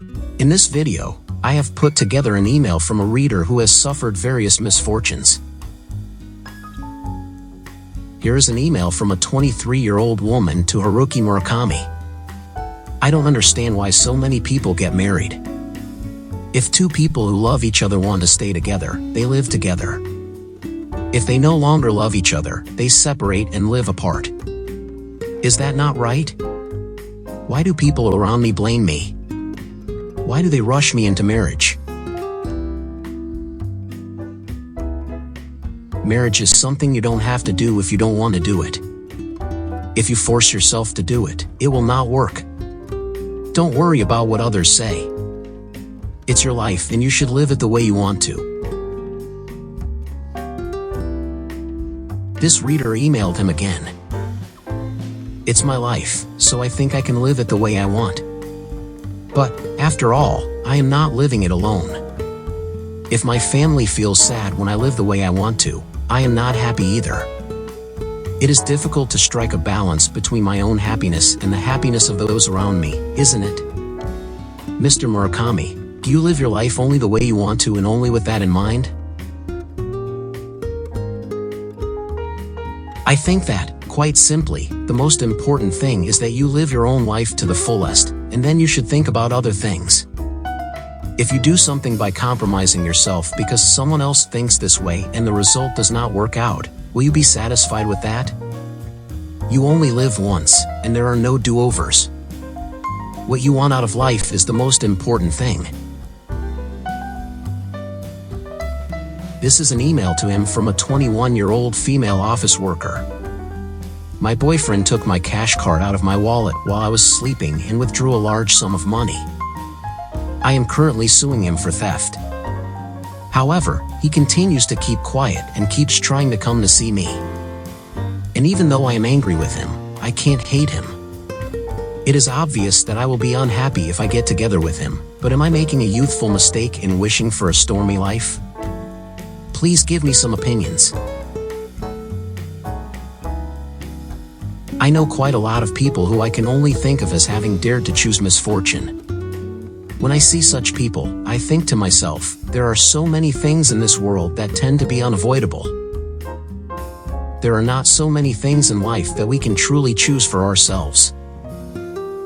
In this video, I have put together an email from a reader who has suffered various misfortunes. Here is an email from a 23-year-old woman to Haruki Murakami. I don't understand why so many people get married. If two people who love each other want to stay together, they live together. If they no longer love each other, they separate and live apart. Is that not right? Why do people around me blame me? Why do they rush me into marriage? Marriage is something you don't have to do if you don't want to do it. If you force yourself to do it, it will not work. Don't worry about what others say. It's your life and you should live it the way you want to. This reader emailed him again. It's my life, so I think I can live it the way I want. But, after all, I am not living it alone. If my family feels sad when I live the way I want to, I am not happy either. It is difficult to strike a balance between my own happiness and the happiness of those around me, isn't it? Mr. Murakami, do you live your life only the way you want to and only with that in mind? I think that, quite simply, the most important thing is that you live your own life to the fullest, and then you should think about other things. If you do something by compromising yourself because someone else thinks this way and the result does not work out, will you be satisfied with that? You only live once, and there are no do-overs. What you want out of life is the most important thing. This is an email to him from a 21-year-old female office worker. My boyfriend took my cash card out of my wallet while I was sleeping and withdrew a large sum of money. I am currently suing him for theft. However, he continues to keep quiet and keeps trying to come to see me. And even though I am angry with him, I can't hate him. It is obvious that I will be unhappy if I get together with him, but am I making a youthful mistake in wishing for a stormy life? Please give me some opinions. I know quite a lot of people who I can only think of as having dared to choose misfortune. When I see such people, I think to myself, there are so many things in this world that tend to be unavoidable. There are not so many things in life that we can truly choose for ourselves.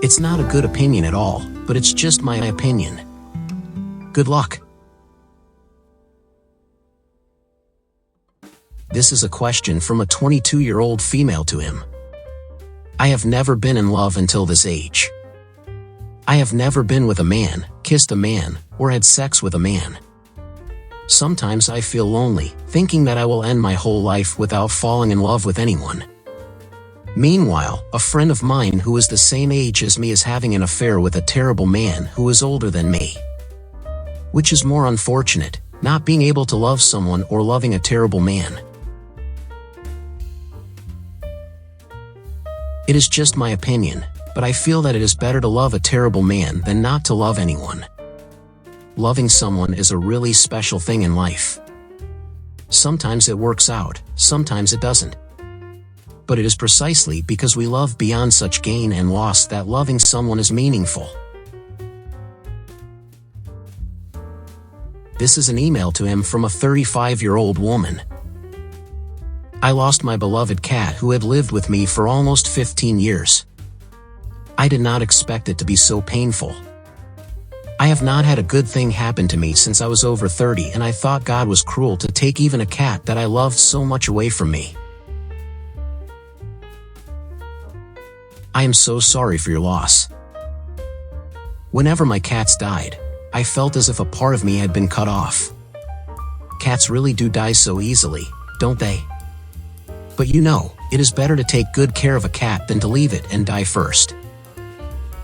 It's not a good opinion at all, but it's just my opinion. Good luck. This is a question from a 22-year-old female to him. I have never been in love until this age. I have never been with a man, kissed a man, or had sex with a man. Sometimes I feel lonely, thinking that I will end my whole life without falling in love with anyone. Meanwhile, a friend of mine who is the same age as me is having an affair with a terrible man who is older than me. Which is more unfortunate, not being able to love someone or loving a terrible man? It is just my opinion, but I feel that it is better to love a terrible man than not to love anyone. Loving someone is a really special thing in life. Sometimes it works out, sometimes it doesn't. But it is precisely because we love beyond such gain and loss that loving someone is meaningful. This is an email to him from a 35-year-old woman. I lost my beloved cat who had lived with me for almost 15 years. I did not expect it to be so painful. I have not had a good thing happen to me since I was over 30, and I thought God was cruel to take even a cat that I loved so much away from me. I am so sorry for your loss. Whenever my cats died, I felt as if a part of me had been cut off. Cats really do die so easily, don't they? But you know, it is better to take good care of a cat than to leave it and die first.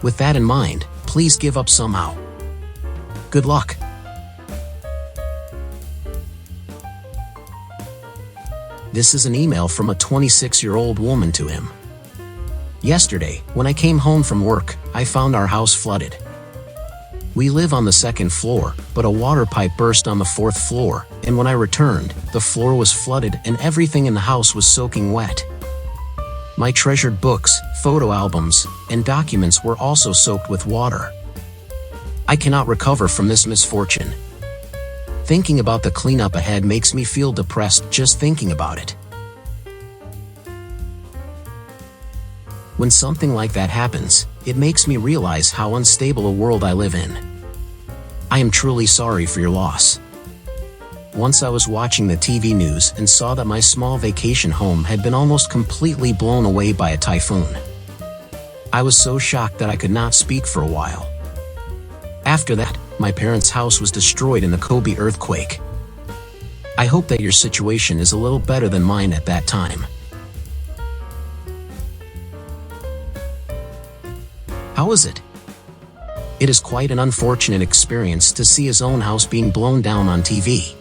With that in mind, please give up somehow. Good luck. This is an email from a 26-year-old woman to him. Yesterday, when I came home from work, I found our house flooded. We live on the second floor, but a water pipe burst on the fourth floor, and when I returned, the floor was flooded and everything in the house was soaking wet. My treasured books, photo albums, and documents were also soaked with water. I cannot recover from this misfortune. Thinking about the cleanup ahead makes me feel depressed just thinking about it. When something like that happens, it makes me realize how unstable a world I live in. I am truly sorry for your loss. Once I was watching the TV news and saw that my small vacation home had been almost completely blown away by a typhoon. I was so shocked that I could not speak for a while. After that, my parents' house was destroyed in the Kobe earthquake. I hope that your situation is a little better than mine at that time. How was it? It is quite an unfortunate experience to see his own house being blown down on TV.